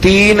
3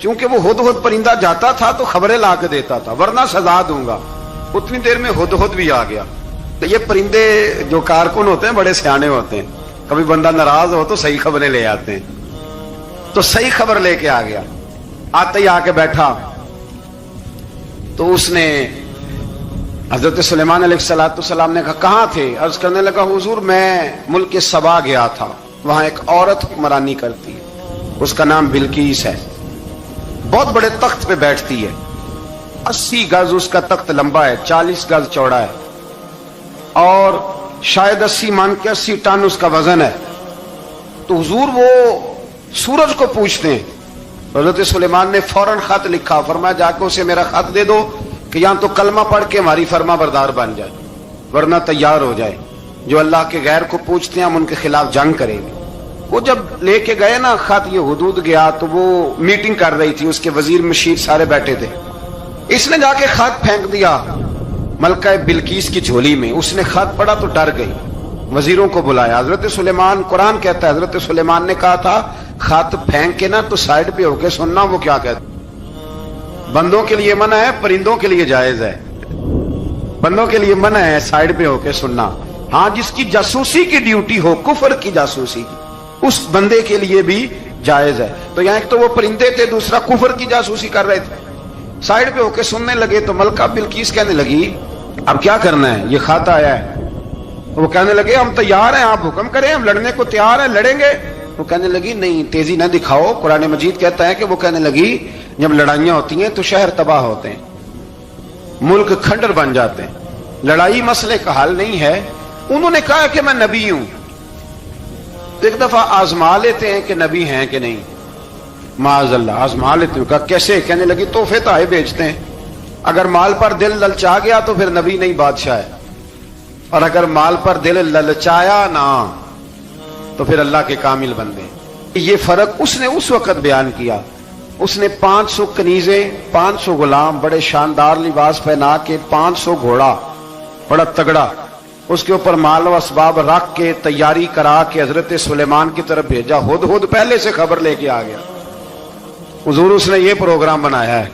چونکہ وہ ہدہد پرندہ جاتا تھا تو خبریں لا کے دیتا تھا، ورنہ سزا دوں گا، اتنی دیر میں ہدہد بھی آ گیا۔ تو یہ پرندے جو کارکن ہوتے ہیں بڑے سیانے ہوتے ہیں، کبھی بندہ ناراض ہو تو صحیح خبریں لے آتے ہیں، تو صحیح خبر لے کے آ گیا۔ آتے ہی آ کے بیٹھا تو اس نے حضرت سلیمان علیہ السلام نے کہا کہاں تھے؟ عرض کرنے لگا حضور میں ملک سبا گیا تھا، وہاں ایک عورت حکمرانی کرتی ہے، اس کا نام بلقیس ہے، بہت بڑے تخت پہ بیٹھتی ہے، 80 گز اس کا تخت لمبا ہے، 40 گز چوڑا ہے، اور شاید 80 من کے 80 ٹن اس کا وزن ہے۔ تو حضور وہ سورج کو پوچھتے ہیں۔ حضرت سلیمان نے فوراً خط لکھا، فرمایا جا کے اسے میرا خط دے دو کہ یہاں تو کلمہ پڑھ کے ہماری فرما بردار بن جائے، ورنہ تیار ہو جائے، جو اللہ کے غیر کو پوچھتے ہیں ہم ان کے خلاف جنگ کریں گے۔ وہ جب لے کے گئے نا خط، یہ حدود گیا تو وہ میٹنگ کر رہی تھی، اس کے وزیر مشیر سارے بیٹھے تھے، اس نے جا کے خط پھینک دیا ملکہ بلقیس کی جھولی میں۔ اس نے خط پڑھا تو ڈر گئی، وزیروں کو بلایا۔ حضرت سلیمان، قرآن کہتا ہے حضرت سلیمان نے کہا تھا خط پھینک کے نا تو سائڈ پہ ہو کے سننا وہ کیا کہتا۔ بندوں کے لیے منع ہے، پرندوں کے لیے جائز ہے۔ بندوں کے لیے منع ہے سائڈ پہ ہو کے سننا، ہاں جس کی جاسوسی کی ڈیوٹی ہو، کفر کی جاسوسی کی، اس بندے کے لیے بھی جائز ہے۔ تو یہاں ایک تو وہ پرندے تھے، دوسرا کفر کی جاسوسی کر رہے تھے، سائڈ پہ ہو کے سننے لگے۔ تو ملکہ بلقیس کہنے لگی اب کیا کرنا ہے، یہ خط آیا ہے۔ وہ کہنے لگے ہم تیار ہیں، آپ حکم کریں، ہم لڑنے کو تیار ہیں، لڑیں گے۔ وہ کہنے لگی نہیں، تیزی نہ دکھاؤ۔ قرآن مجید کہتا ہے کہ وہ کہنے لگی جب لڑائیاں ہوتی ہیں تو شہر تباہ ہوتے ہیں، ملک کھنڈر بن جاتے ہیں، لڑائی مسئلے کا حل نہیں ہے۔ انہوں نے کہا کہ میں نبی ہوں، ایک دفعہ آزما لیتے ہیں کہ نبی ہیں کہ نہیں، معاذ اللہ آزما لیتے ہیں۔ کہا کیسے؟ کہنے لگی تحفے تحائف بیچتے ہیں، اگر مال پر دل للچا گیا تو پھر نبی نہیں بادشاہ ہے، اور اگر مال پر دل للچایا نہ تو پھر اللہ کے کامل بندے۔ یہ فرق اس نے اس وقت بیان کیا۔ اس نے 500 کنیزیں، 500 غلام، بڑے شاندار لباس پہنا کے، 500 گھوڑا بڑا تگڑا، اس کے اوپر مال و اسباب رکھ کے تیاری کرا کے حضرت سلیمان کی طرف بھیجا۔ ہدہد پہلے سے خبر لے کے آ گیا، حضور اس نے یہ پروگرام بنایا ہے۔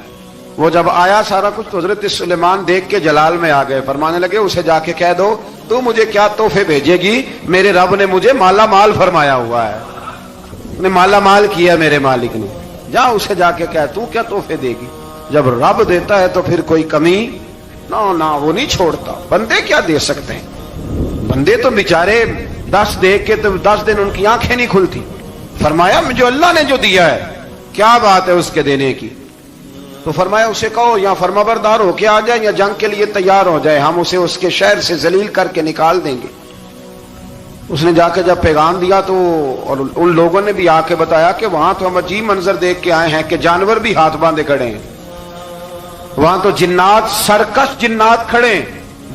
وہ جب آیا سارا کچھ تو حضرت سلیمان دیکھ کے جلال میں آ گئے، فرمانے لگے اسے جا کے کہہ دو تو مجھے کیا تحفے بھیجے گی، میرے رب نے مجھے مالا مال فرمایا ہوا ہے، نے مالا مال کیا میرے مالک نے، جا اسے جا کے کہہ تو کیا تحفے دے گی۔ جب رب دیتا ہے تو پھر کوئی کمی نہ وہ نہیں چھوڑتا۔ بندے کیا دے سکتے ہیں، بندے تو بیچارے 10 دے کے تو 10 دن ان کی آنکھیں نہیں کھلتی۔ فرمایا مجھے اللہ نے جو دیا ہے کیا بات ہے اس کے دینے کی، تو فرمایا اسے کہو یا فرما بردار ہو کے آ جائے یا جنگ کے لیے تیار ہو جائے، ہم اسے اس کے شہر سے ذلیل کر کے نکال دیں گے۔ اس نے جا کے جب پیغام دیا تو اور ان لوگوں نے بھی آ کے بتایا کہ وہاں تو ہم عجیب منظر دیکھ کے آئے ہیں کہ جانور بھی ہاتھ باندھے کھڑے ہیں، وہاں تو جنات، سرکش جنات کھڑے ہیں۔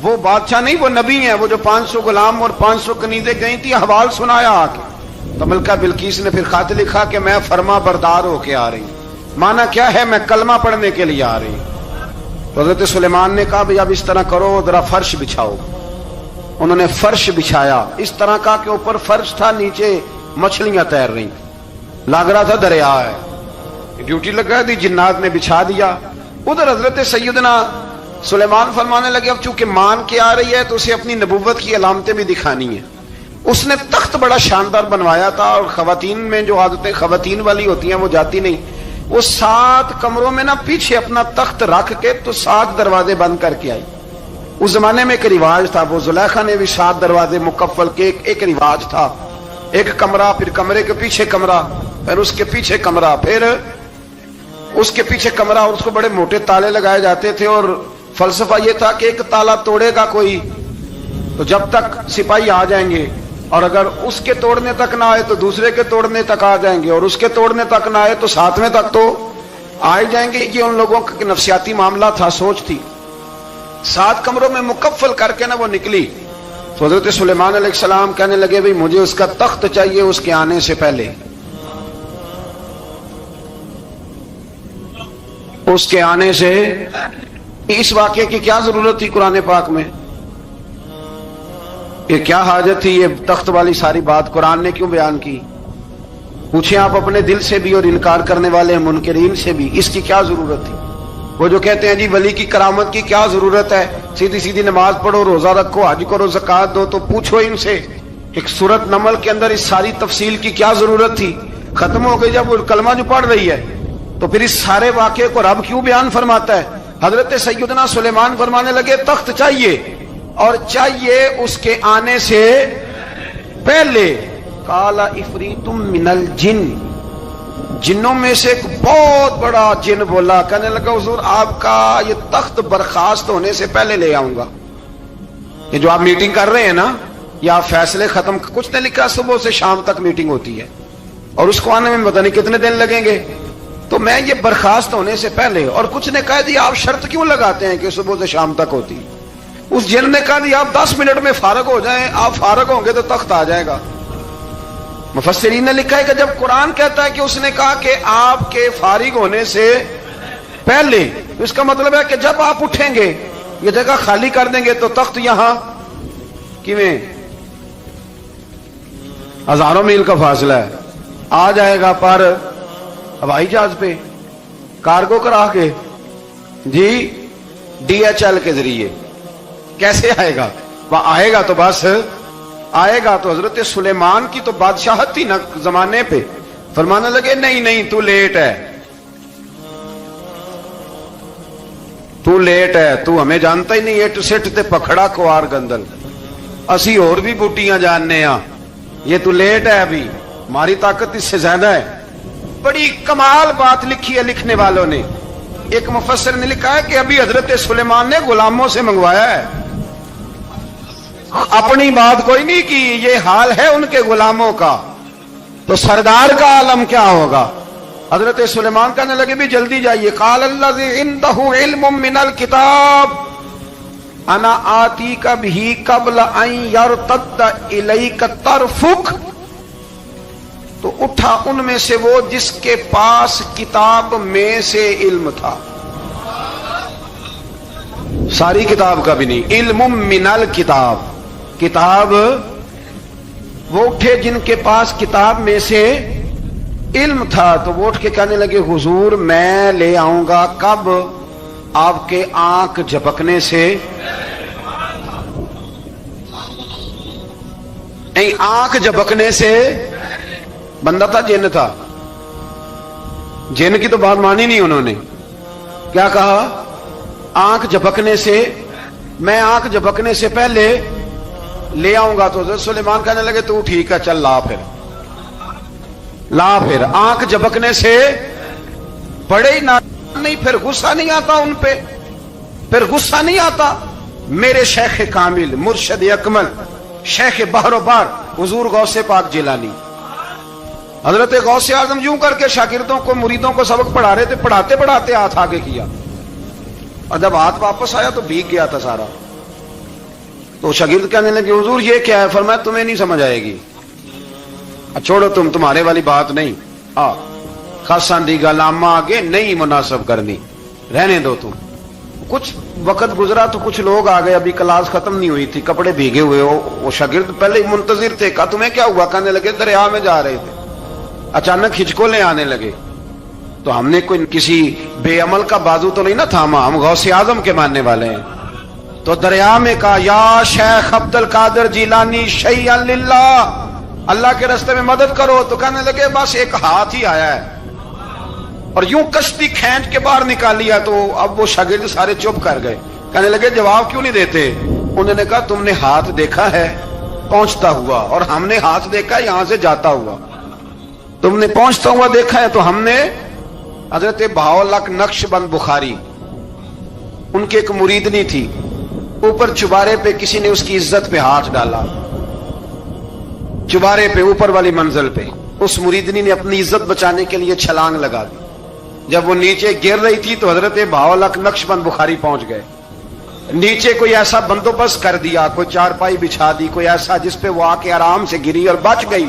وہ بادشاہ نہیں، وہ نبی ہیں، وہ جو 500 غلام اور 500 کنیزیں گئی تھی، حوال سنایا آ کے۔ تو ملکہ بلقیس نے پھر خط لکھا کہ میں فرما بردار ہو کے آ رہی ہوں۔ مانا کیا ہے، میں کلمہ پڑھنے کے لیے آ رہی ہوں۔ تو حضرت سلیمان نے کہا بھئی اب اس طرح کرو، ذرا فرش بچھاؤ۔ انہوں نے فرش بچھایا، اس طرح کا کہ اوپر فرش تھا، نیچے مچھلیاں تیر رہی، لگ رہا تھا دریا ہے، ڈیوٹی لگا دی، جنات نے بچھا دیا۔ ادھر حضرت سیدنا سلیمان فرمانے لگے اب چونکہ مان کے آ رہی ہے تو اسے اپنی نبوت کی علامتیں بھی دکھانی ہیں۔ اس نے تخت بڑا شاندار بنوایا تھا، اور خواتین میں جو عادتیں خواتین والی ہوتی ہیں وہ جاتی نہیں، وہ 7 کمروں میں نا پیچھے اپنا تخت رکھ کے تو 7 دروازے بند کر کے آئی۔ اس زمانے میں ایک رواج تھا، وہ زلیخا نے بھی 7 دروازے مکفل کے، ایک رواج تھا، ایک کمرہ، پھر کمرے کے پیچھے کمرہ، پھر اس کے پیچھے کمرہ، پھر اس کے پیچھے کمرہ، اور اس کو بڑے موٹے تالے لگائے جاتے تھے، اور فلسفہ یہ تھا کہ ایک تالا توڑے گا کوئی تو جب تک سپاہی آ جائیں گے، اور اگر اس کے توڑنے تک نہ آئے تو دوسرے کے توڑنے تک آ جائیں گے، اور اس کے توڑنے تک نہ آئے تو 7ویں تک تو آ جائیں گے۔ یہ ان لوگوں کا نفسیاتی معاملہ تھا، سوچ تھی۔ 7 کمروں میں مکفل کر کے نا وہ نکلی تو حضرت سلیمان علیہ السلام کہنے لگے بھئی مجھے اس کا تخت چاہیے اس کے آنے سے پہلے۔ اس کے آنے سے اس واقعے کی کیا ضرورت تھی قرآن پاک میں، یہ کیا حاجت تھی، یہ تخت والی ساری بات قرآن نے کیوں بیان کی؟ پوچھیں آپ اپنے دل سے بھی اور انکار کرنے والے منکرین سے بھی، اس کی کیا ضرورت تھی؟ وہ جو کہتے ہیں جی ولی کی کرامت کی کیا ضرورت ہے، سیدھی سیدھی نماز پڑھو، روزہ رکھو، حج کرو، زکوٰۃ دو، تو پوچھو ان سے ایک سورت نمل کے اندر اس ساری تفصیل کی کیا ضرورت تھی؟ ختم ہو گئی جب وہ کلمہ جو پڑھ رہی ہے، تو پھر اس سارے واقعے کو رب کیوں بیان فرماتا ہے؟ حضرت سیدنا سلیمان فرمانے لگے تخت چاہیے، اور چاہیے اس کے آنے سے پہلے۔ قال عفریت من الجن، جنوں میں سے ایک بہت بڑا جن بولا، کہنے لگا حضور آپ کا یہ تخت برخاست ہونے سے پہلے لے آؤں گا۔ یہ جو آپ میٹنگ کر رہے ہیں نا، یا فیصلے ختم، کچھ نے لکھا صبح سے شام تک میٹنگ ہوتی ہے اور اس کو آنے میں پتہ نہیں کتنے دن لگیں گے، تو میں یہ برخاست ہونے سے پہلے، اور کچھ نے کہا جی آپ شرط کیوں لگاتے ہیں کہ صبح سے شام تک ہوتی؟ اس جن نے کہا جی آپ 10 منٹ میں فارغ ہو جائیں، آپ فارغ ہوں گے تو تخت آ جائے گا۔ مفسرین نے لکھا ہے کہ جب قرآن کہتا ہے کہ اس نے کہا کہ آپ کے فارغ ہونے سے پہلے، اس کا مطلب ہے کہ جب آپ اٹھیں گے یہ جگہ خالی کر دیں گے تو تخت یہاں کیویں؟ ہزاروں میل کا فاصلہ ہے، آ جائے گا پر ہوائی جہاز پہ، کارگو کرا کے، جی DHL کے ذریعے۔ کیسے آئے گا؟ وہ آئے گا تو بس آئے گا تو حضرت سلیمان کی تو بادشاہت تھی نا زمانے پہ، فرمانے لگے نہیں نہیں تو لیٹ ہے، تو لیٹ ہے، تو ہمیں جانتا ہی نہیں، ایٹ سٹ تے پکھڑا کوار گندل، اسی اور بھی بوٹیاں جاننے ہاں، یہ تو لیٹ ہے، ابھی ہماری طاقت اس سے زیادہ ہے۔ بڑی کمال بات لکھی ہے لکھنے والوں نے۔ ایک مفسر نے لکھا ہے کہ ابھی حضرت سلیمان نے غلاموں سے منگوایا ہے، اپنی بات کوئی نہیں کی، یہ حال ہے ان کے غلاموں کا، تو سردار کا عالم کیا ہوگا؟ حضرت سلیمان کہنے لگے بھی جلدی جائیے۔ قال الذی عنده علم من الکتاب انا آتیک بہ قبل ان یرتد الیک طرفک، تو اٹھا ان میں سے وہ جس کے پاس کتاب میں سے علم تھا، ساری کتاب کا بھی نہیں، علم من الکتاب، کتاب، وہ اٹھے جن کے پاس کتاب میں سے علم تھا، تو وہ اٹھ کے کہنے لگے حضور میں لے آؤں گا، کب؟ آپ کے آنکھ جھپکنے سے، نہیں آنکھ جھپکنے سے، بندہ تھا جن تھا، جن کی تو بات مانی نہیں انہوں نے، کیا کہا؟ آنکھ جھپکنے سے، میں آنکھ جھپکنے سے پہلے لے آؤں گا۔ تو حضرت سلیمان کہنے لگے تو ٹھیک ہے چل لا پھر، لا پھر۔ آنکھ جھپکنے سے بڑے ہی نہیں، پھر غصہ نہیں آتا ان پہ، پھر غصہ نہیں آتا۔ میرے شیخ کامل، مرشد اکمل، شیخ بحر و بار، حضور غوث پاک جیلانی، حضرت غوث اعظم یوں کر کے شاگردوں کو، مریدوں کو سبق پڑھا رہے تھے، پڑھاتے پڑھاتے ہاتھ آگے کیا، اور جب ہاتھ واپس آیا تو بھیگ گیا تھا سارا۔ تو شاگرد کہنے لگے حضور یہ کیا ہے؟ فرمایا تمہیں نہیں سمجھ آئے گی، چھوڑو تمہارے والی بات نہیں، خاصان دی گلامہ آگے نہیں مناسب کرنی، رہنے دو تم۔ کچھ وقت گزرا تو کچھ لوگ آ گئے، ابھی کلاس ختم نہیں ہوئی تھی، کپڑے بھیگے ہوئے ہو، وہ شاگرد پہلے ہی منتظر تھے، کہا تمہیں کیا ہوا؟ کہنے لگے دریا میں جا رہے تھے، اچانک ہچکولے آنے لگے، تو ہم نے کوئی کسی بے عمل کا بازو تو نہیں نہ تھاما، ہم غوث اعظم کے ماننے والے ہیں، تو دریا میں کہا یا شیخ عبد القادر جیلانی شیئا للہ، اللہ کے راستے میں مدد کرو۔ تو کہنے لگے بس ایک ہاتھ ہی آیا ہے، اور یوں کشتی کھینچ کے باہر نکالیا۔ تو اب وہ شاگرد سارے چپ کر گئے، کہنے لگے جواب کیوں نہیں دیتے؟ انہوں نے کہا تم نے ہاتھ دیکھا ہے پہنچتا ہوا، اور ہم نے ہاتھ دیکھا یہاں سے جاتا ہوا، تم نے پہنچتا ہوا دیکھا ہے، تو ہم نے حضرت بہاؤالحق نقشبند بخاری، ان کی ایک مریدنی تھی، اوپر چبارے پہ کسی نے اس کی عزت پہ ہاتھ ڈالا، چبارے پہ اوپر والی منزل پہ، اس مریدنی نے اپنی عزت بچانے کے لیے چھلانگ لگا دی، جب وہ نیچے گر رہی تھی تو حضرت بہاؤالحق نقشبند بخاری پہنچ گئے، نیچے کوئی ایسا بندوبست کر دیا، کوئی چارپائی بچھا دی، کوئی ایسا جس پہ وہ آ کے آرام سے گری اور بچ گئی۔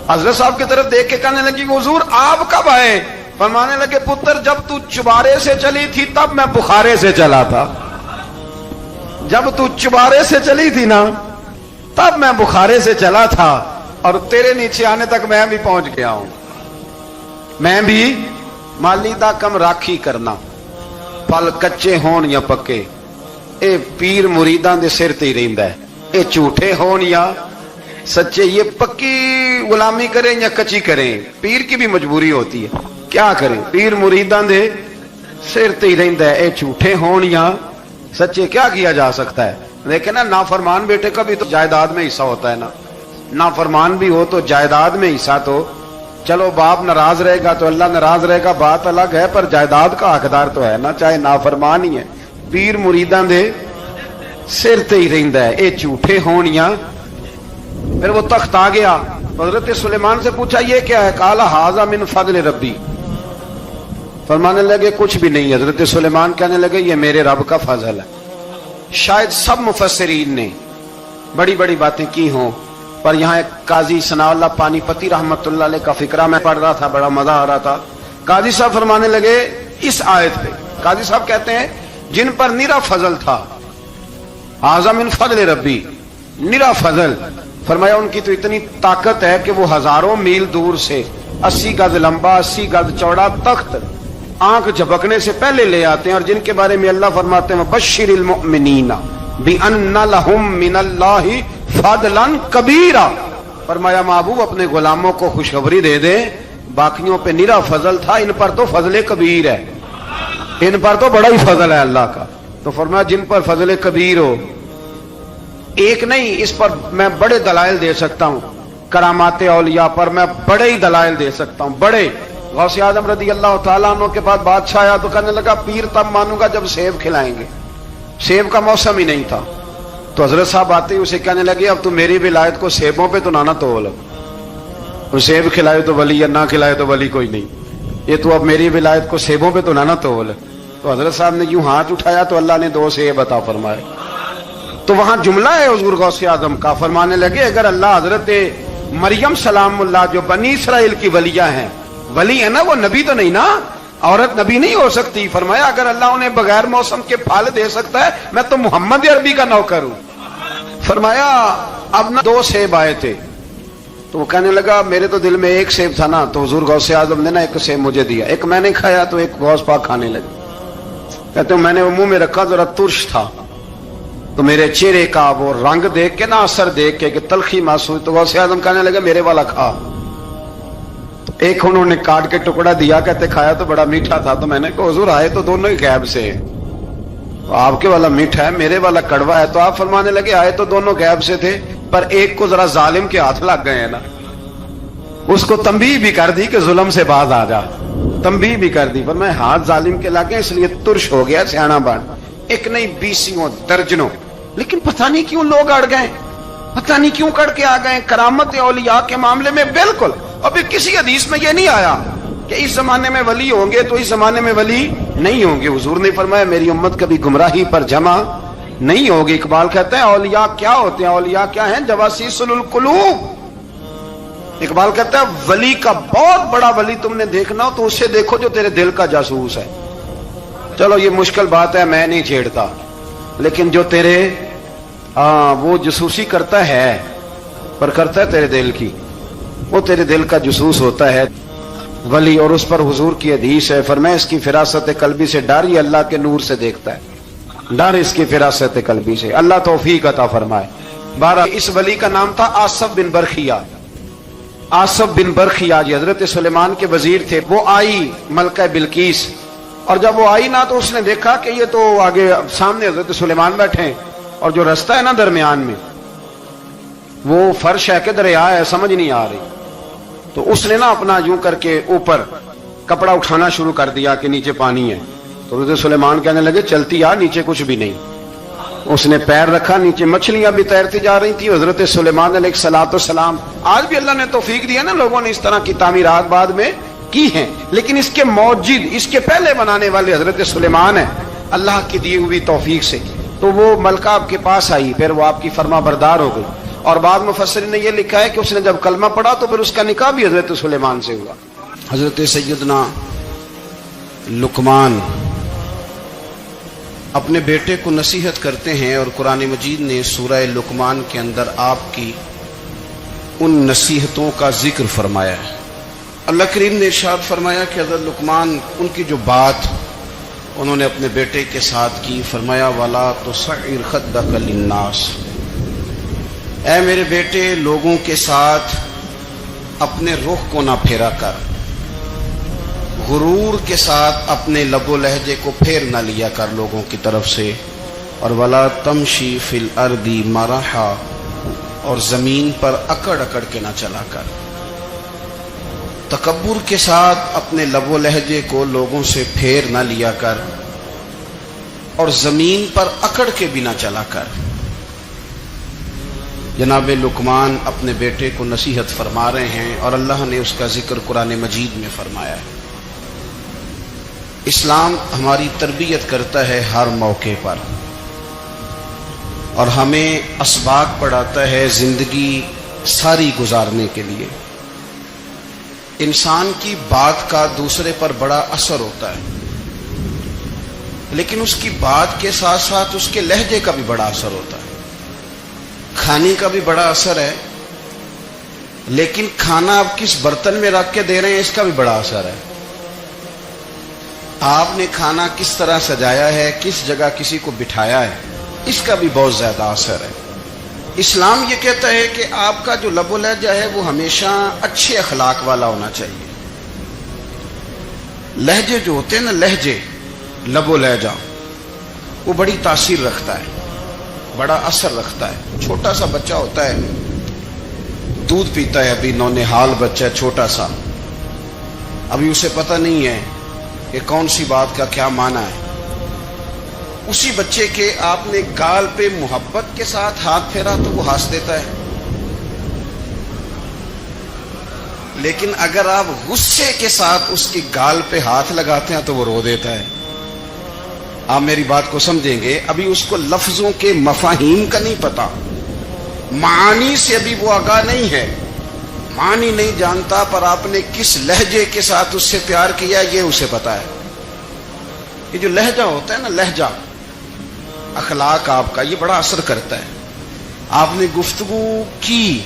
حضرت صاحب کی طرف دیکھ کے کہنے لگی حضور آپ کب آئے؟ فرمانے لگے پتر جب تو چبارے سے چلی تھی تب میں بخارے سے چلا تھا، جب تو چبارے سے چلی تھی نا تب میں بخارے سے چلا تھا، اور تیرے نیچے آنے تک میں بھی پہنچ گیا ہوں۔ میں بھی مالی دا کم راکھی کرنا پل کچے ہون یا پکے اے پیر مریداں دے سر تے ہی رہندا ہے اے جھوٹے ہون یا سچے یہ پکی غلامی کریں یا کچی کریں پیر کی بھی مجبوری ہوتی ہے کیا کریں پیر مریداں دے سر تے ہی رہندا ہے اے جھوٹے ہون یا سچے کیا کیا جا سکتا ہے لیکن نا نافرمان بیٹے کا بھی تو جائیداد میں حصہ ہوتا ہے نا نافرمان بھی ہو تو جائیداد میں حصہ تو چلو باپ ناراض رہے گا تو اللہ ناراض رہے گا بات الگ ہے پر جائیداد کا حقدار تو ہے نا چاہے نافرمان ہی ہے پیر مریداں دے سر تے ہی رہندا ہے اے جھوٹے ہون یا پھر وہ تخت آ گیا حضرت سلیمان سے پوچھا یہ کیا ہے قال ھذا من فضل ربی فرمانے لگے کچھ بھی نہیں حضرت سلیمان کہنے لگے یہ میرے رب کا فضل ہے شاید سب مفسرین نے بڑی بڑی باتیں کی ہوں پر یہاں ایک قاضی ثناء اللہ پانی پتی رحمت اللہ علیہ کا فقرہ میں پڑھ رہا تھا بڑا مزہ آ رہا تھا قاضی صاحب فرمانے لگے اس آیت پہ قاضی صاحب کہتے ہیں جن پر نرا فضل تھا ھذا من فضل ربی نرا فضل فرمایا ان کی تو اتنی طاقت ہے کہ وہ ہزاروں میل دور سے 80 گز لمبا 80 گز چوڑا تخت آنکھ جھپکنے سے پہلے لے آتے ہیں اور جن کے بارے میں اللہ فرماتے ہیں بشر المؤمنین بان لهم من اللہ فضلا کبیرا فرمایا محبوب اپنے غلاموں کو خوشخبری دے دیں باقیوں پہ نرا فضل تھا ان پر تو فضل کبیر ہے ان پر تو بڑا ہی فضل ہے اللہ کا تو فرمایا جن پر فضل کبیر ہو ایک نہیں اس پر میں بڑے دلائل دے سکتا ہوں کرامات اولیاء پر میں بڑے ہی دلائل دے سکتا ہوں بڑے غوث اعظم رضی اللہ تعالیٰ عنہ کے پاس بادشاہ آیا تو کہنے لگا پیر تب مانوں گا جب سیب کھلائیں گے سیب کا موسم ہی نہیں تھا تو حضرت صاحب آتے ہی اسے کہنے لگے اب تو میری ولایت کو سیبوں پہ تو نہ تول سیب کھلائے تو ولی یا نہ کھلائے تو ولی کوئی نہیں یہ تو اب میری ولایت کو سیبوں پہ تو نہ تول تو حضرت صاحب نے یوں ہاتھ اٹھایا تو اللہ نے 2 سیب عطا فرمائے تو وہاں جملہ ہے حضور غوث اعظم کا فرمانے لگے اگر اللہ حضرت مریم سلام اللہ جو بنی اسرائیل کی ولیہ ہیں ولی ہے نا وہ نبی تو نہیں نا عورت نبی نہیں ہو سکتی فرمایا اگر اللہ انہیں بغیر موسم کے پھل دے سکتا ہے میں تو محمد عربی کا نوکر ہوں فرمایا اب نہ 2 سیب آئے تھے تو وہ کہنے لگا میرے تو دل میں 1 سیب تھا نا تو حضور غوث اعظم نے نا 1 سیب مجھے دیا 1 میں نے کھایا تو 1 غوث پاک کھانے لگے کہتے میں نے وہ منہ میں رکھا ذرا ترش تھا تو میرے چہرے کا وہ رنگ دیکھ کے نا اثر دیکھ کے کہ تلخی محسوس تو غوث اعظم کہنے لگے میرے والا کھا ایک انہوں نے کاٹ کے ٹکڑا دیا کہتے کھایا تو بڑا میٹھا تھا تو میں نے کہا حضور آئے تو دونوں ہی غیب سے آپ کے والا میٹھا ہے میرے والا کڑوا ہے تو آپ فرمانے لگے آئے تو دونوں غیب سے تھے پر ایک کو ذرا ظالم کے ہاتھ لگ گئے ہیں نا اس کو تنبیہ بھی کر دی کہ ظلم سے باز آ جا تنبیہ بھی کر دی پر میں ہاتھ ظالم کے لگے اس لیے ترش ہو گیا سیانا بن 1 نہیں 20 درجنوں لیکن پتہ نہیں کیوں لوگ اڑ گئے پتہ نہیں کیوں کڑ کے آ گئے کرامت اولیاء کے معاملے میں بالکل ابھی کسی حدیث میں یہ نہیں آیا کہ اس زمانے میں ولی ہوں گے تو اس زمانے میں ولی نہیں ہوں گے حضور نے فرمایا میری امت کبھی گمراہی پر جمع نہیں ہوگی اقبال کہتے ہیں اولیاء کیا ہوتے ہیں اولیاء کیا ہیں جواسیس القلوب اقبال کہتا ہے ولی کا بہت بڑا ولی تم نے دیکھنا ہو تو اسے دیکھو جو تیرے دل کا جاسوس ہے چلو یہ مشکل بات ہے میں نہیں چھیڑتا لیکن جو تیرے وہ جاسوسی کرتا ہے پر کرتا ہے تیرے دل کی وہ تیرے دل کا جاسوس ہوتا ہے ولی اور اس پر حضور کی حدیث ہے فرمایا اس کی فراست قلبی سے ڈر یہ اللہ کے نور سے دیکھتا ہے ڈر اس کی فراست قلبی سے اللہ توفیق عطا فرمائے 12 اس ولی کا نام تھا آصف بن برخیا آصف بن برخیا جی حضرت سلیمان کے وزیر تھے وہ آئی ملکہ بلقیس اور جب وہ آئی نا تو اس نے دیکھا کہ یہ تو آگے سامنے حضرت سلیمان بیٹھے ہیں اور جو رستہ ہے نا درمیان میں وہ فرش ہے کہ دریا ہے سمجھ نہیں آ رہی تو اس نے نا اپنا یوں کر کے اوپر کپڑا اٹھانا شروع کر دیا کہ نیچے پانی ہے تو حضرت سلیمان کہنے لگے چلتی آ نیچے کچھ بھی نہیں اس نے پیر رکھا نیچے مچھلیاں بھی تیرتی جا رہی تھی حضرت سلیمان علیہ الصلوۃ والسلام آج بھی اللہ نے توفیق دیا نا لوگوں نے اس طرح کی تعمیرات بعد میں کی ہیں لیکن اس کے موجد اس کے پہلے بنانے والے حضرت سلیمان ہیں اللہ کی دی ہوئی توفیق سے تو وہ ملکہ آپ کے پاس آئی پھر وہ آپ کی فرما بردار ہو گئی اور بعد مفسرین نے یہ لکھا ہے کہ اس نے جب کلمہ پڑھا تو پھر اس کا نکاح بھی حضرت سلیمان سے ہوا حضرت سیدنا لقمان اپنے بیٹے کو نصیحت کرتے ہیں اور قرآن مجید نے سورہ لقمان کے اندر آپ کی ان نصیحتوں کا ذکر فرمایا ہے اللہ کریم نے ارشاد فرمایا کہ حضرت لقمان ان کی جو بات انہوں نے اپنے بیٹے کے ساتھ کی، فرمایا وَلَا تُصَعِّرْ خَدَّكَ لِلنَّاسِ، اے میرے بیٹے لوگوں کے ساتھ اپنے رخ کو نہ پھیرا کر، غرور کے ساتھ اپنے لب و لہجے کو پھیر نہ لیا کر لوگوں کی طرف سے، اور وَلَا تَمْشِي فِي الْأَرْضِ مَرَحًا، اور زمین پر اکڑ اکڑ کے نہ چلا کر، تکبر کے ساتھ اپنے لب و لہجے کو لوگوں سے پھیر نہ لیا کر، اور زمین پر اکڑ کے بھی نہ چلا کر۔ جناب لقمان اپنے بیٹے کو نصیحت فرما رہے ہیں، اور اللہ نے اس کا ذکر قرآن مجید میں فرمایا ہے۔ اسلام ہماری تربیت کرتا ہے ہر موقع پر، اور ہمیں اسباق پڑھاتا ہے زندگی ساری گزارنے کے لیے۔ انسان کی بات کا دوسرے پر بڑا اثر ہوتا ہے، لیکن اس کی بات کے ساتھ ساتھ اس کے لہجے کا بھی بڑا اثر ہوتا ہے۔ کھانے کا بھی بڑا اثر ہے، لیکن کھانا آپ کس برتن میں رکھ کے دے رہے ہیں اس کا بھی بڑا اثر ہے۔ آپ نے کھانا کس طرح سجایا ہے، کس جگہ کسی کو بٹھایا ہے، اس کا بھی بہت زیادہ اثر ہے۔ اسلام یہ کہتا ہے کہ آپ کا جو لب و لہجہ ہے وہ ہمیشہ اچھے اخلاق والا ہونا چاہیے۔ لہجے جو ہوتے ہیں نا، لہجے، لب و لہجہ، وہ بڑی تاثیر رکھتا ہے، بڑا اثر رکھتا ہے۔ چھوٹا سا بچہ ہوتا ہے، دودھ پیتا ہے، ابھی نونہال بچہ ہے چھوٹا سا، ابھی اسے پتہ نہیں ہے کہ کون سی بات کا کیا معنی ہے۔ اسی بچے کے آپ نے گال پہ محبت کے ساتھ ہاتھ پھیرا تو وہ ہنس دیتا ہے، لیکن اگر آپ غصے کے ساتھ اس کی گال پہ ہاتھ لگاتے ہیں تو وہ رو دیتا ہے۔ آپ میری بات کو سمجھیں گے، ابھی اس کو لفظوں کے مفاہیم کا نہیں پتا، معانی سے ابھی وہ آگاہ نہیں ہے، معنی نہیں جانتا، پر آپ نے کس لہجے کے ساتھ اس سے پیار کیا یہ اسے پتا ہے۔ یہ جو لہجہ ہوتا ہے نا، لہجہ، اخلاق آپ کا، یہ بڑا اثر کرتا ہے۔ آپ نے گفتگو کی،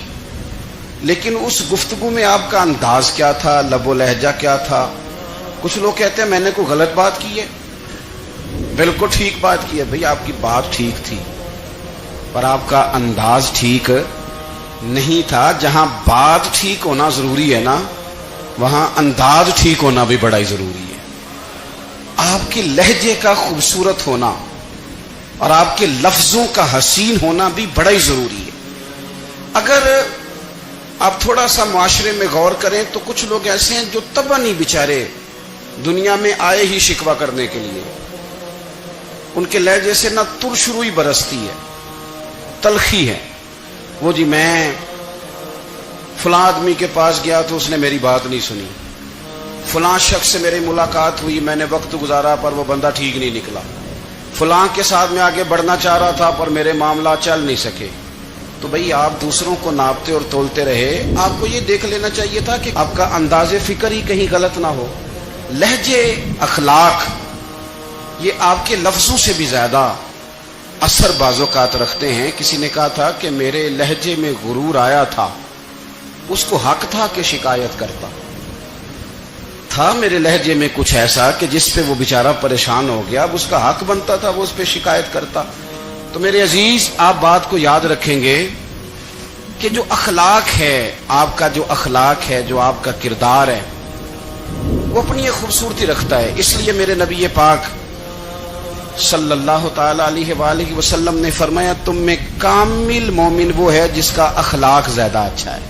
لیکن اس گفتگو میں آپ کا انداز کیا تھا، لب و لہجہ کیا تھا؟ کچھ لوگ کہتے ہیں میں نے کوئی غلط بات کی ہے، بالکل ٹھیک بات کی ہے۔ بھئی آپ کی بات ٹھیک تھی، پر آپ کا انداز ٹھیک نہیں تھا۔ جہاں بات ٹھیک ہونا ضروری ہے نا، وہاں انداز ٹھیک ہونا بھی بڑا ہی ضروری ہے۔ آپ کے لہجے کا خوبصورت ہونا اور آپ کے لفظوں کا حسین ہونا بھی بڑا ہی ضروری ہے۔ اگر آپ تھوڑا سا معاشرے میں غور کریں تو کچھ لوگ ایسے ہیں جو طبعاً ہی بیچارے دنیا میں آئے ہی شکوہ کرنے کے لیے، ان کے لہجے سے نہ ترش روئی برستی ہے، تلخی ہے۔ وہ جی میں فلاں آدمی کے پاس گیا تو اس نے میری بات نہیں سنی، فلاں شخص سے میری ملاقات ہوئی، میں نے وقت گزارا پر وہ بندہ ٹھیک نہیں نکلا، فلاں کے ساتھ میں آگے بڑھنا چاہ رہا تھا پر میرے معاملات چل نہیں سکے۔ تو بھئی آپ دوسروں کو ناپتے اور تولتے رہے، آپ کو یہ دیکھ لینا چاہیے تھا کہ آپ کا انداز فکر ہی کہیں غلط نہ ہو۔ لہجے، اخلاق، یہ آپ کے لفظوں سے بھی زیادہ اثر بعض اوقات رکھتے ہیں۔ کسی نے کہا تھا کہ میرے لہجے میں غرور آیا تھا، اس کو حق تھا کہ شکایت کرتا تھا، میرے لہجے میں کچھ ایسا کہ جس پہ وہ بیچارہ پریشان ہو گیا، اب اس کا حق بنتا تھا وہ اس پہ شکایت کرتا۔ تو میرے عزیز، آپ بات کو یاد رکھیں گے کہ جو اخلاق ہے، آپ کا جو اخلاق ہے، جو آپ کا کردار ہے، وہ اپنی ایک خوبصورتی رکھتا ہے۔ اس لیے میرے نبی پاک صلی اللہ تعالی علیہ وآلہ وسلم نے فرمایا تم میں کامل مومن وہ ہے جس کا اخلاق زیادہ اچھا ہے۔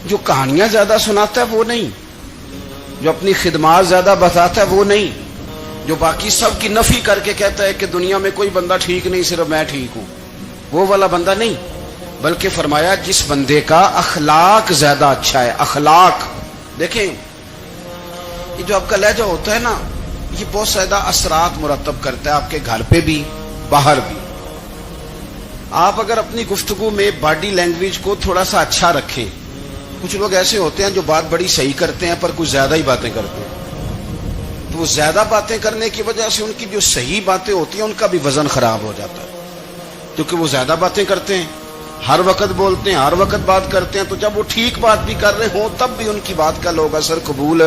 جو کہانیاں زیادہ سناتا ہے وہ نہیں، جو اپنی خدمات زیادہ بتاتا ہے وہ نہیں، جو باقی سب کی نفی کر کے کہتا ہے کہ دنیا میں کوئی بندہ ٹھیک نہیں، صرف میں ٹھیک ہوں، وہ والا بندہ نہیں، بلکہ فرمایا جس بندے کا اخلاق زیادہ اچھا ہے۔ اخلاق دیکھیں، یہ جو آپ کا لہجہ ہوتا ہے نا، یہ بہت زیادہ اثرات مرتب کرتا ہے آپ کے گھر پہ بھی، باہر بھی۔ آپ اگر اپنی گفتگو میں باڈی لینگویج کو تھوڑا سا اچھا رکھیں، کچھ لوگ ایسے ہوتے ہیں جو بات بڑی صحیح کرتے ہیں پر کچھ زیادہ ہی باتیں کرتے ہیں، تو وہ زیادہ باتیں کرنے کی وجہ سے ان کی جو صحیح باتیں ہوتی ہیں ان کا بھی وزن خراب ہو جاتا ہے، کیونکہ وہ زیادہ باتیں کرتے ہیں۔ ہر وقت بولتے ہیں، ہر وقت بات کرتے ہیں، تو جب وہ ٹھیک بات بھی کر رہے ہوں تب بھی ان کی بات کا لوگ اثر قبول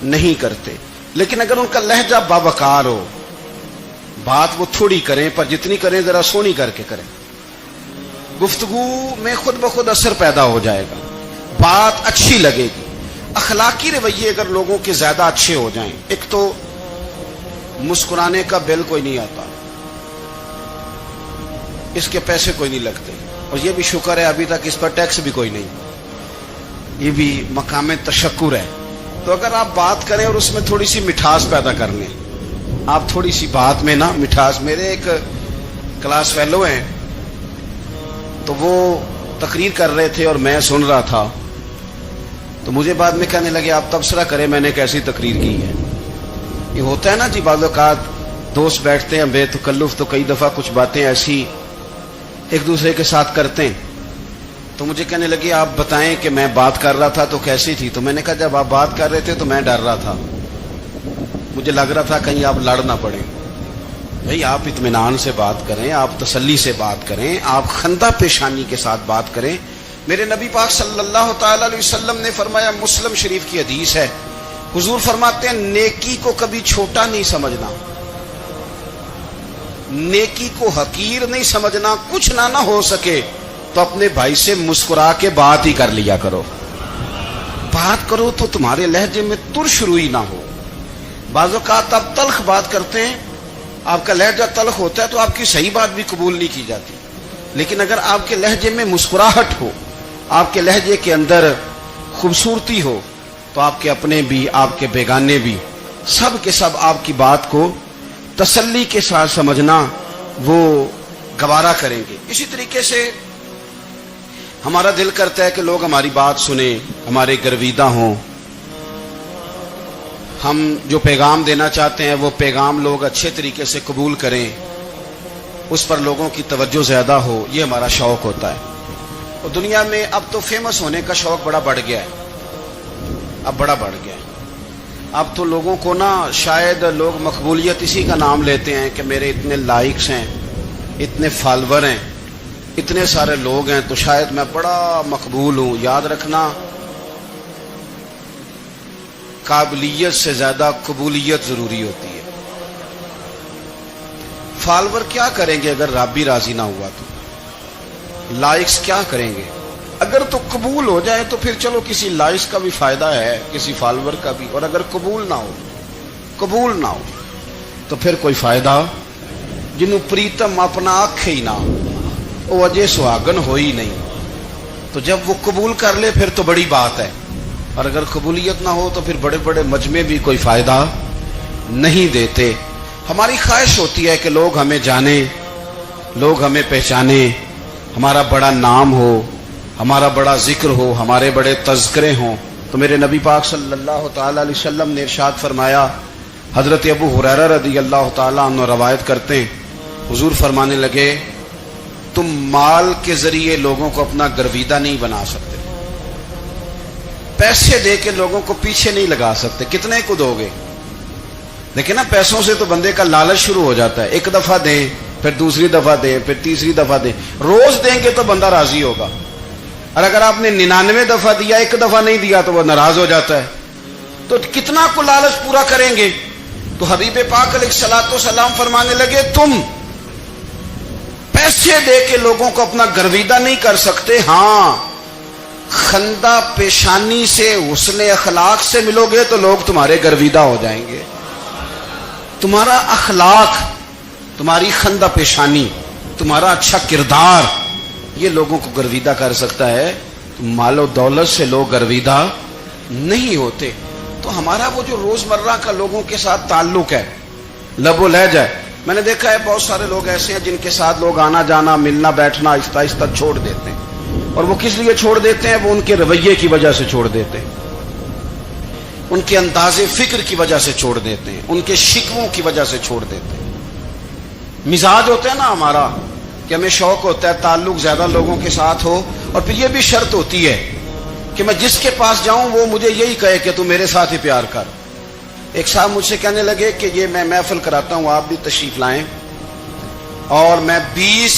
نہیں کرتے. لیکن اگر ان کا لہجہ باوقار ہو، بات وہ تھوڑی کریں پر جتنی کریں ذرا سونی کر کے کریں، گفتگو میں خود بخود اثر پیدا ہو جائے گا، بات اچھی لگے گی. اخلاقی رویے اگر لوگوں کے زیادہ اچھے ہو جائیں، ایک تو مسکرانے کا بل کوئی نہیں آتا، اس کے پیسے کوئی نہیں لگتے، اور یہ بھی شکر ہے ابھی تک اس پر ٹیکس بھی کوئی نہیں، یہ بھی مقام تشکر ہے. تو اگر آپ بات کریں اور اس میں تھوڑی سی مٹھاس پیدا کر لیں، آپ تھوڑی سی بات میں نا مٹھاس. میرے ایک کلاس فیلو ہیں، تو وہ تقریر کر رہے تھے اور میں سن رہا تھا، تو مجھے بعد میں کہنے لگے آپ تبصرہ کریں میں نے کیسی تقریر کی ہے. یہ ہوتا ہے نا جی، بعض اوقات دوست بیٹھتے ہیں بے تکلف تو کئی دفعہ کچھ باتیں ایسی ایک دوسرے کے ساتھ کرتے ہیں. تو مجھے کہنے لگے آپ بتائیں کہ میں بات کر رہا تھا تو کیسی تھی. تو میں نے کہا جب آپ بات کر رہے تھے تو میں ڈر رہا تھا، مجھے لگ رہا تھا کہیں آپ لڑ نہ پڑیں. بھئی آپ اطمینان سے بات کریں، آپ تسلی سے بات کریں، آپ خندہ پیشانی کے ساتھ بات کریں. میرے نبی پاک صلی اللہ تعالی علیہ وسلم نے فرمایا، مسلم شریف کی حدیث ہے، حضور فرماتے ہیں نیکی کو کبھی چھوٹا نہیں سمجھنا، نیکی کو حقیر نہیں سمجھنا. کچھ نہ ہو سکے تو اپنے بھائی سے مسکرا کے بات ہی کر لیا کرو. بات کرو تو تمہارے لہجے میں ترش روئی نہ ہو. بعض اوقات آپ تلخ بات کرتے ہیں، آپ کا لہجہ تلخ ہوتا ہے تو آپ کی صحیح بات بھی قبول نہیں کی جاتی. لیکن اگر آپ کے لہجے میں مسکراہٹ ہو، آپ کے لہجے کے اندر خوبصورتی ہو، تو آپ کے اپنے بھی آپ کے بیگانے بھی سب کے سب آپ کی بات کو تسلی کے ساتھ سمجھنا وہ گوارا کریں گے. اسی طریقے سے ہمارا دل کرتا ہے کہ لوگ ہماری بات سنیں، ہمارے گرویدہ ہوں، ہم جو پیغام دینا چاہتے ہیں وہ پیغام لوگ اچھے طریقے سے قبول کریں، اس پر لوگوں کی توجہ زیادہ ہو، یہ ہمارا شوق ہوتا ہے. اور دنیا میں اب تو فیمس ہونے کا شوق بڑا بڑھ گیا ہے، اب بڑا بڑھ گیا ہے. اب تو لوگوں کو نا شاید لوگ مقبولیت اسی کا نام لیتے ہیں کہ میرے اتنے لائکس ہیں، اتنے فالوور ہیں، اتنے سارے لوگ ہیں تو شاید میں بڑا مقبول ہوں. یاد رکھنا، قابلیت سے زیادہ قبولیت ضروری ہوتی ہے. فالوور کیا کریں گے اگر رب بھی راضی نہ ہوا تو؟ لائکس کیا کریں گے؟ اگر تو قبول ہو جائے تو پھر چلو کسی لائکس کا بھی فائدہ ہے، کسی فالوور کا بھی. اور اگر قبول نہ ہو تو پھر کوئی فائدہ جنوں پریتم اپنا آنکھ ہی نہ وہ اجے سہاگن ہو ہی نہیں. تو جب وہ قبول کر لے پھر تو بڑی بات ہے، اور اگر قبولیت نہ ہو تو پھر بڑے بڑے مجمع بھی کوئی فائدہ نہیں دیتے. ہماری خواہش ہوتی ہے کہ لوگ ہمیں جانیں، لوگ ہمیں پہچانیں، ہمارا بڑا نام ہو، ہمارا بڑا ذکر ہو، ہمارے بڑے تذکرے ہوں. تو میرے نبی پاک صلی اللہ تعالی علیہ وسلم نے ارشاد فرمایا، حضرت ابو ہریرہ رضی اللہ تعالی عنہ روایت کرتے ہیں، حضور فرمانے لگے تم مال کے ذریعے لوگوں کو اپنا گرویدہ نہیں بنا سکتے، پیسے دے کے لوگوں کو پیچھے نہیں لگا سکتے. کتنے کو دو گے؟ دیکھیں نا، پیسوں سے تو بندے کا لالچ شروع ہو جاتا ہے. ایک دفعہ دیں، پھر دوسری دفعہ دیں، پھر تیسری دفعہ دیں. روز دیں گے تو بندہ راضی ہوگا، اور اگر آپ نے 99 دفعہ دیا، ایک دفعہ نہیں دیا تو وہ ناراض ہو جاتا ہے. تو کتنا کو لالچ پورا کریں گے؟ تو حبیب پاک علیہ الصلوۃ والسلام فرمانے لگے تم پیسے دے کے لوگوں کو اپنا گرویدہ نہیں کر سکتے، ہاں خندہ پیشانی سے، حسن اخلاق سے ملو گے تو لوگ تمہارے گرویدہ ہو جائیں گے. تمہارا اخلاق، تمہاری خندہ پیشانی، تمہارا اچھا کردار یہ لوگوں کو گرویدہ کر سکتا ہے. مال و دولت سے لوگ گرویدہ نہیں ہوتے. تو ہمارا وہ جو روزمرہ کا لوگوں کے ساتھ تعلق ہے، لب و لہجہ ہے، میں نے دیکھا ہے بہت سارے لوگ ایسے ہیں جن کے ساتھ لوگ آنا جانا، ملنا بیٹھنا آہستہ آہستہ چھوڑ دیتے ہیں. اور وہ کس لیے چھوڑ دیتے ہیں؟ وہ ان کے رویے کی وجہ سے چھوڑ دیتے ہیں، ان کے انداز فکر کی وجہ سے چھوڑ دیتے ہیں، ان کے شکووں کی وجہ سے چھوڑ دیتے ہیں. مزاج ہوتا ہے نا ہمارا کہ ہمیں شوق ہوتا ہے تعلق زیادہ لوگوں کے ساتھ ہو، اور پھر یہ بھی شرط ہوتی ہے کہ میں جس کے پاس جاؤں وہ مجھے یہی کہے کہ تو میرے ساتھ ہی پیار کر. ایک صاحب مجھ سے کہنے لگے کہ یہ میں محفل کراتا ہوں، آپ بھی تشریف لائیں، اور میں 20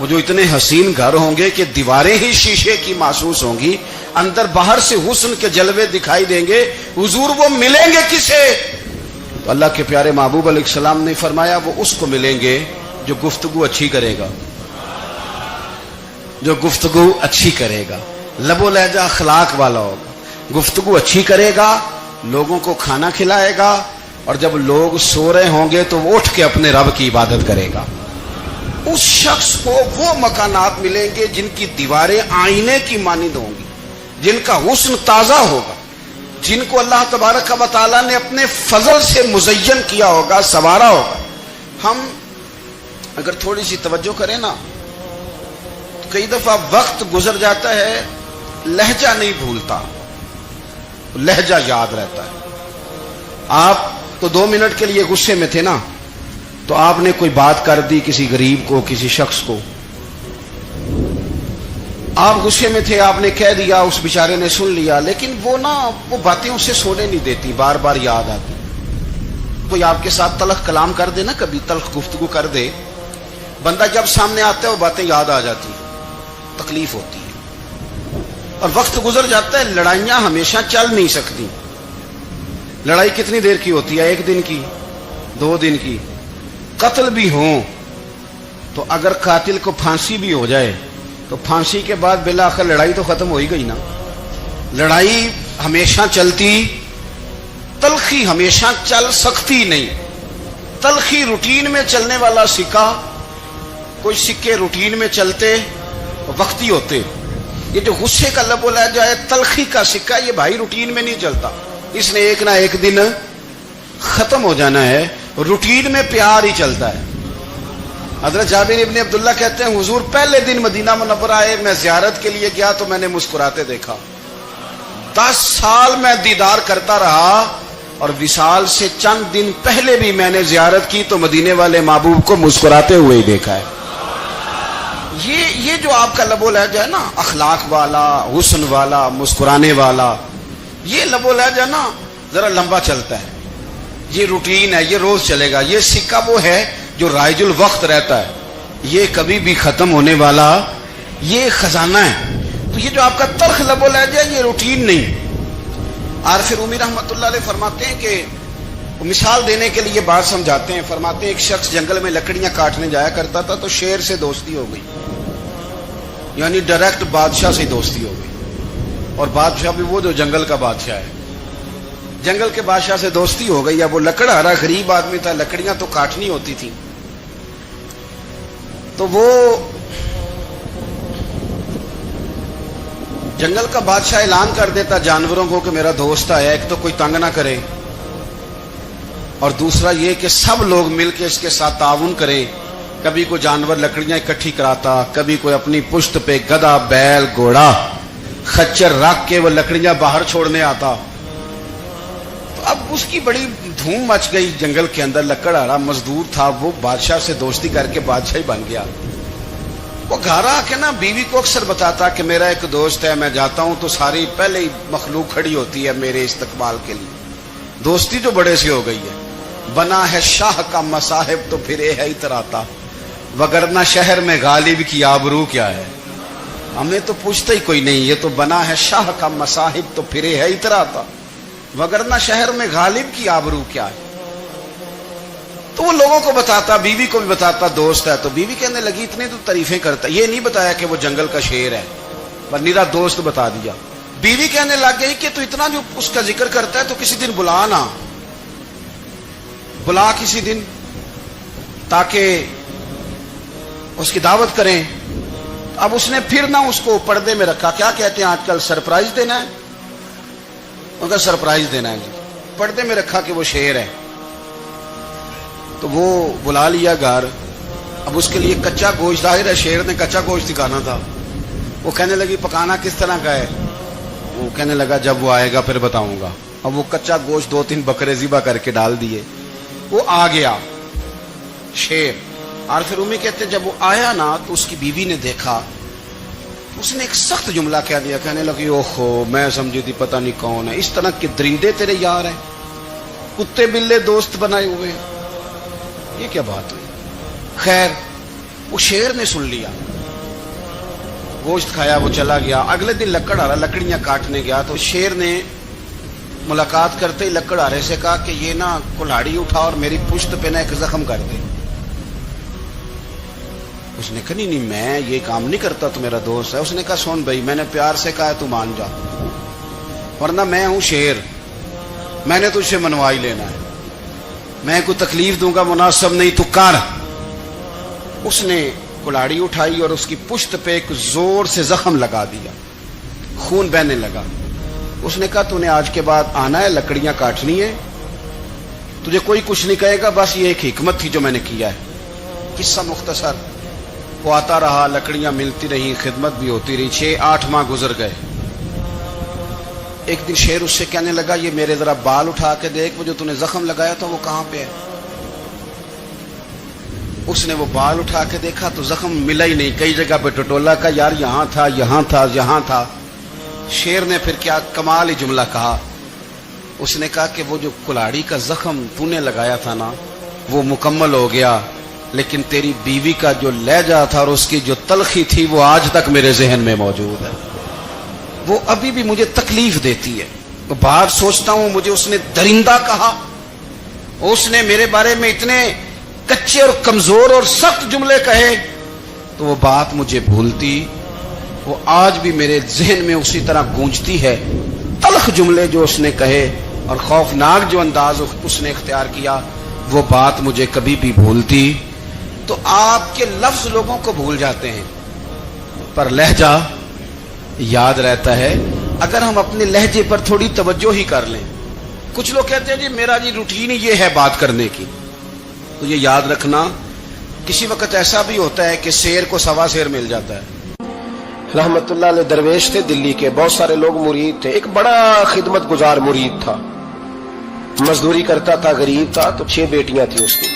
وہ جو اتنے حسین گھر ہوں گے کہ دیواریں ہی شیشے کی محسوس ہوں گی, اندر باہر سے حسن کے جلوے دکھائی دیں گے, حضور وہ ملیں گے کسے؟ تو اللہ کے پیارے محبوب علیہ السلام نے فرمایا وہ اس کو ملیں گے جو گفتگو اچھی کرے گا, جو گفتگو اچھی کرے گا, لب و لہجہ اخلاق والا ہوگا, گفتگو اچھی کرے گا, لوگوں کو کھانا کھلائے گا, اور جب لوگ سو رہے ہوں گے تو وہ اٹھ کے اپنے رب کی عبادت کرے گا. اس شخص کو وہ مکانات ملیں گے جن کی دیواریں آئینے کی مانند ہوں گی, جن کا حسن تازہ ہوگا, جن کو اللہ تبارک و تعالیٰ نے اپنے فضل سے مزین کیا ہوگا, سنوارا ہوگا. ہم اگر تھوڑی سی توجہ کریں نا, کئی دفعہ وقت گزر جاتا ہے, لہجہ نہیں بھولتا, لہجہ یاد رہتا ہے. آپ تو 2 منٹ کے لیے غصے میں تھے نا, تو آپ نے کوئی بات کر دی کسی غریب کو, کسی شخص کو, آپ غصے میں تھے, آپ نے کہہ دیا, اس بیچارے نے سن لیا, لیکن وہ باتیں اسے سونے نہیں دیتی, بار بار یاد آتی. کوئی آپ کے ساتھ تلخ کلام کر دے نا, کبھی تلخ گفتگو کر دے, بندہ جب سامنے آتا ہے وہ باتیں یاد آ جاتی, تکلیف ہوتی ہے. اور وقت گزر جاتا ہے, لڑائیاں ہمیشہ چل نہیں سکتی. لڑائی کتنی دیر کی ہوتی ہے؟ 1 دن کی, 2 دن کی. قتل بھی ہوں تو اگر قاتل کو پھانسی بھی ہو جائے تو پھانسی کے بعد بالآخر لڑائی تو ختم ہو ہی گئی نا. لڑائی ہمیشہ چلتی, تلخی ہمیشہ چل سکتی نہیں. تلخی روٹین میں چلنے والا سکہ, کوئی سکے روٹین میں چلتے وقتی ہوتے. یہ جو غصے کا لب و لہجہ ہے, تلخی کا سکہ, یہ بھائی روٹین میں نہیں چلتا, اس نے ایک نہ ایک دن ختم ہو جانا ہے. روٹین میں پیار ہی چلتا ہے. حضرت جابر ابن عبداللہ کہتے ہیں حضور پہلے دن مدینہ منورہ آئے, میں زیارت کے لیے گیا تو میں نے مسکراتے دیکھا. 10 سال میں دیدار کرتا رہا, اور وصال سے چند دن پہلے بھی میں نے زیارت کی تو مدینے والے محبوب کو مسکراتے ہوئے ہی دیکھا ہے. یہ جو آپ کا لب و لہجہ ہے نا, اخلاق والا, حسن والا, مسکرانے والا, یہ لب و لہجہ نا ذرا لمبا چلتا ہے. یہ روٹین ہے, یہ روز چلے گا. یہ سکہ وہ ہے جو رائج الوقت رہتا ہے, یہ کبھی بھی ختم ہونے والا یہ خزانہ ہے. تو یہ جو آپ کا تلخ لب و لہجہ ہے, یہ روٹین نہیں. عارف رومی رحمۃ اللہ علیہ فرماتے ہیں کہ مثال دینے کے لیے بات سمجھاتے ہیں. فرماتے ہیں ایک شخص جنگل میں لکڑیاں کاٹنے جایا کرتا تھا تو شیر سے دوستی ہو گئی, یعنی ڈائریکٹ بادشاہ سے دوستی ہو گئی. اور بادشاہ بھی وہ جو جنگل کا بادشاہ ہے, جنگل کے بادشاہ سے دوستی ہو گئی. اب وہ لکڑہارا غریب آدمی تھا, لکڑیاں تو کاٹنی ہوتی تھی. تو وہ جنگل کا بادشاہ اعلان کر دیتا جانوروں کو کہ میرا دوست آیا, ایک تو کوئی تنگ نہ کرے, اور دوسرا یہ کہ سب لوگ مل کے اس کے ساتھ تعاون کریں. کبھی کوئی جانور لکڑیاں اکٹھی کراتا, کبھی کوئی اپنی پشت پہ گدھا, بیل, گھوڑا, خچر رکھ کے وہ لکڑیاں باہر چھوڑنے آتا. تو اب اس کی بڑی دھوم مچ گئی جنگل کے اندر. لکڑہارا مزدور تھا, وہ بادشاہ سے دوستی کر کے بادشاہ ہی بن گیا. وہ گھر آ کے نا بیوی کو اکثر بتاتا کہ میرا ایک دوست ہے, میں جاتا ہوں تو ساری پہلے ہی مخلوق کھڑی ہوتی ہے میرے استقبال کے لیے. دوستی تو بڑے سے ہو گئی ہے. بنا ہے شاہ کا مصاحب تو پھرے ہے اتراتا, وگرنہ شہر میں غالب کی آبرو کیا ہے. ہمیں تو پوچھتا ہی کوئی نہیں, یہ تو بنا ہے شاہ کا مصاحب تو پھرے ہے اتراتا, وگرنہ شہر میں غالب کی آبرو کیا ہے. تو وہ لوگوں کو بتاتا, بیوی کو بھی بتاتا دوست ہے. تو بیوی کہنے لگی اتنی تو تعریفیں کرتا, یہ نہیں بتایا کہ وہ جنگل کا شیر ہے, پر نیرا دوست بتا دیا. بیوی کہنے لگ گئی کہ تو اتنا جو اس کا ذکر کرتا ہے تو کسی دن بلا نا, بلا کسی دن تاکہ اس کی دعوت کریں. اب اس نے پھر نہ اس کو پردے میں رکھا. کیا کہتے ہیں آج کل, سرپرائز دینا ہے, ان کا سرپرائز دینا ہے. پردے میں رکھا کہ وہ شیر ہے. تو وہ بلا لیا گھر. اب اس کے لیے کچا گوشت, ظاہر ہے شیر نے کچا گوشت دکھانا تھا. وہ کہنے لگی پکانا کس طرح کا ہے. وہ کہنے لگا جب وہ آئے گا پھر بتاؤں گا. اب وہ کچا گوشت 2-3 بکرے ذبح کر کے ڈال دیے. وہ آ گیا شیر. عارف رومی کہتے جب وہ آیا نا تو اس کی بیوی نے دیکھا, اس نے ایک سخت جملہ کہہ دیا. کہنے لگی اوہو, میں سمجھی تھی پتہ نہیں کون ہے. اس طرح کے درندے تیرے یار ہیں, کتے بلے دوست بنائے ہوئے ہیں, یہ کیا بات ہوئی. خیر وہ شیر نے سن لیا، گوشت کھایا، وہ چلا گیا۔ اگلے دن لکڑ آ رہا، لکڑیاں کاٹنے گیا تو شیر نے ملاقات کرتے ہی لکڑ آرے سے کہا کہ یہ نا کلاڑی اٹھا اور میری پشت پہ نا ایک زخم کر دے۔ اس نے کہا نہیں میں یہ کام نہیں کرتا، تو میرا دوست ہے۔ اس نے کہا سن بھائی، میں نے پیار سے کہا ہے تو مان جا، ورنہ میں ہوں شیر، میں نے تجھ سے منوا ہی لینا ہے، میں کوئی تکلیف دوں گا مناسب نہیں، تو کر۔ اس نے کلاڑی اٹھائی اور اس کی پشت پہ ایک زور سے زخم لگا دیا، خون بہنے لگا۔ اس نے کہا تو نے آج کے بعد آنا ہے، لکڑیاں کاٹنی ہے، تجھے کوئی کچھ نہیں کہے گا، بس یہ ایک حکمت تھی جو میں نے کیا ہے۔ قصہ مختصر، وہ آتا رہا، لکڑیاں ملتی رہی، خدمت بھی ہوتی رہی، 6-8 ماہ گزر گئے۔ ایک دن شیر اس سے کہنے لگا یہ میرے ذرا بال اٹھا کے دیکھ، وہ جو تو نے زخم لگایا تھا وہ کہاں پہ ہے؟ اس نے وہ بال اٹھا کے دیکھا تو زخم ملا ہی نہیں، کئی جگہ پہ ٹٹولا کا، یار یہاں تھا، یہاں تھا، یہاں تھا۔ شیر نے پھر کیا کمال ہی جملہ کہا، اس نے کہا کہ وہ جو کلاڑی کا زخم تو نے لگایا تھا نا وہ مکمل ہو گیا، لیکن تیری بیوی کا جو لہجہ تھا اور اس کی جو تلخی تھی وہ آج تک میرے ذہن میں موجود ہے، وہ ابھی بھی مجھے تکلیف دیتی ہے۔ تو بات سوچتا ہوں مجھے اس نے درندہ کہا، اس نے میرے بارے میں اتنے کچے اور کمزور اور سخت جملے کہے، تو وہ بات مجھے بھولتی، وہ آج بھی میرے ذہن میں اسی طرح گونجتی ہے۔ تلخ جملے جو اس نے کہے اور خوفناک جو انداز اس نے اختیار کیا، وہ بات مجھے کبھی بھی بھولتی۔ تو آپ کے لفظ لوگوں کو بھول جاتے ہیں پر لہجہ یاد رہتا ہے اگر ہم اپنے لہجے پر تھوڑی توجہ ہی کر لیں۔ کچھ لوگ کہتے ہیں جی میرا جی روٹین ہی یہ ہے بات کرنے کی، تو یہ یاد رکھنا کسی وقت ایسا بھی ہوتا ہے کہ شیر کو سوا شیر مل جاتا ہے۔ رحمت اللہ علیہ درویش تھے دلی کے، بہت سارے لوگ مرید تھے، ایک بڑا خدمت گزار مرید تھا، مزدوری کرتا تھا، غریب تھا، تو 6 بیٹیاں تھیں اس کی۔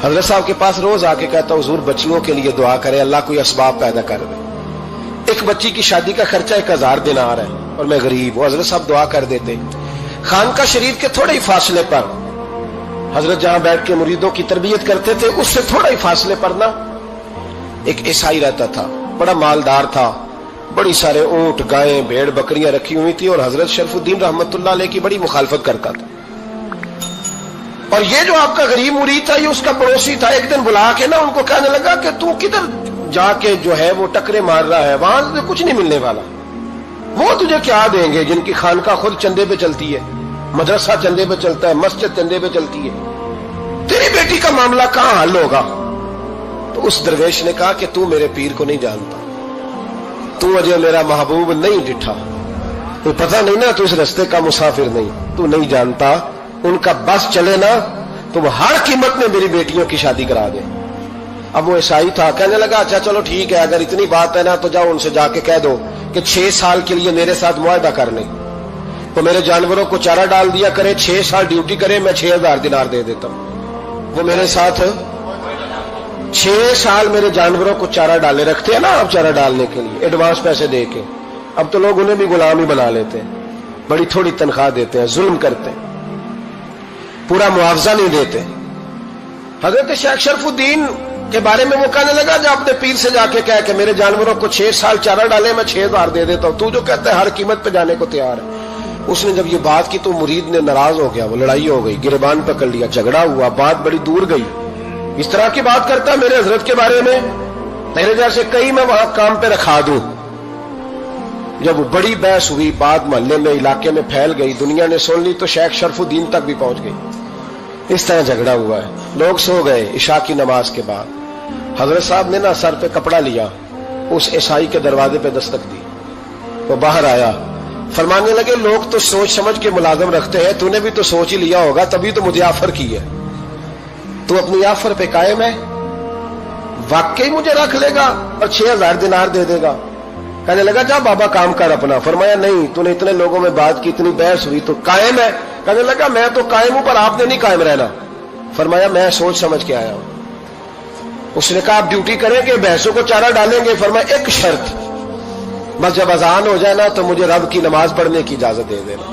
حضرت صاحب کے پاس روز آ کے کہتا حضور بچیوں کے لیے دعا کرے، اللہ کوئی اسباب پیدا کر دے، ایک بچی کی شادی کا خرچہ 1000 دینار ہے اور میں غریب ہوں۔ حضرت صاحب دعا کر دیتے۔ خانقاہ شریف کے تھوڑے ہی فاصلے پر حضرت جہاں بیٹھ کے مریدوں کی تربیت کرتے تھے، اس سے تھوڑا ہی فاصلے پر نا ایک عیسائی رہتا تھا، بڑا مالدار تھا، بڑی سارے اونٹ، گائیں، بھیڑ، بکریاں رکھی ہوئی تھی، اور حضرت شرف الدین رحمت اللہ علیہ کی بڑی مخالفت کرتا تھا۔ اور یہ جو آپ کا غریب مرید تھا، یہ اس کا پڑوسی تھا، ایک دن بلا کے نا ان کو کہنے لگا کہ تو کدھر جا کے جو ہے وہ ٹکرے مار رہا ہے، وہاں سے کچھ نہیں ملنے والا، وہ تجھے کیا دیں گے جن کی خانقاہ خود چندے پہ چلتی ہے، مدرسہ چندے پہ چلتا ہے، مسجد چندے پہ چلتی ہے، تیری بیٹی کا معاملہ کہاں حل ہوگا؟ تو اس درویش نے کہا کہ تو میرے پیر کو نہیں جانتا، تو مجھے میرا محبوب نہیں ڈٹھا، تو پتہ نہیں نا، تو اس رستے کا مسافر نہیں، تو نہیں جانتا، ان کا بس چلے نا تو وہ ہر قیمت میں میری بیٹیوں کی شادی کرا دے۔ اب وہ عیسائی تھا، کہنے لگا اچھا چلو ٹھیک ہے، اگر اتنی بات ہے نا تو جاؤ ان سے جا کے کہہ دو کہ 6 سال کے لیے میرے ساتھ معاہدہ کر لیں، تو میرے جانوروں کو چارہ ڈال دیا کرے، 6 سال ڈیوٹی کرے، میں 6000 دینار دے دیتا ہوں۔ وہ میرے ساتھ 6 سال میرے جانوروں کو چارہ ڈالے، رکھتے ہیں نا آپ چارہ ڈالنے کے لیے ایڈوانس پیسے دے کے، اب تو لوگ انہیں بھی غلام ہی بنا لیتے ہیں، بڑی تھوڑی تنخواہ دیتے ہیں، ظلم کرتے ہیں، پورا معاوضہ نہیں دیتے۔ حضرت شیخ شرف الدین کے بارے میں وہ کہنے لگا جب اپنے پیر سے جا کے کہہ کہ میرے جانوروں کو 6 سال چارہ ڈالے، میں 6000 دے دیتا ہوں، تو جو کہتا ہے ہر قیمت پہ جانے کو تیار ہے۔ اس نے جب یہ بات کی تو مرید نے ناراض ہو گیا، وہ لڑائی ہو گئی، گریبان پکڑ لیا، جھگڑا ہوا، بات بڑی دور گئی۔ اس طرح کی بات کرتا ہے میرے حضرت کے بارے میں، تیرے جیسے کئی میں وہاں کام پہ رکھا دوں۔ جب بڑی بحث ہوئی، بات محلے میں، علاقے میں پھیل گئی، دنیا نے سن لی، تو شیخ شرف الدین تک بھی پہنچ گئی۔ اس طرح جھگڑا ہوا ہے، لوگ سو گئے عشاء کی نماز کے بعد۔ حضرت صاحب نے نا سر پہ کپڑا لیا، اس عیسائی کے دروازے پہ دستک دی، وہ باہر آیا، فرمانے لگے لوگ تو سوچ سمجھ کے ملازم رکھتے ہیں، تو نے بھی تو سوچ ہی لیا ہوگا، تبھی تو مجھے آفر کی ہے، تو اپنی آفر پہ قائم ہے، واقعی مجھے رکھ لے گا اور 6000 دینار دے دے گا؟ کہنے لگا جا بابا کام کر اپنا۔ فرمایا نہیں، تو نے اتنے لوگوں میں بات کی، اتنی بحث ہوئی، تو قائم ہے؟ کہنے لگا میں تو قائم ہوں پر آپ نے نہیں قائم رہنا۔ فرمایا میں سوچ سمجھ کے آیا ہوں۔ اس نے کہا آپ ڈیوٹی کریں گے، بھینسوں کو چارہ ڈالیں گے؟ فرمایا ایک شرط، بس جب اذان ہو جائے نا تو مجھے رب کی نماز پڑھنے کی اجازت دے دینا،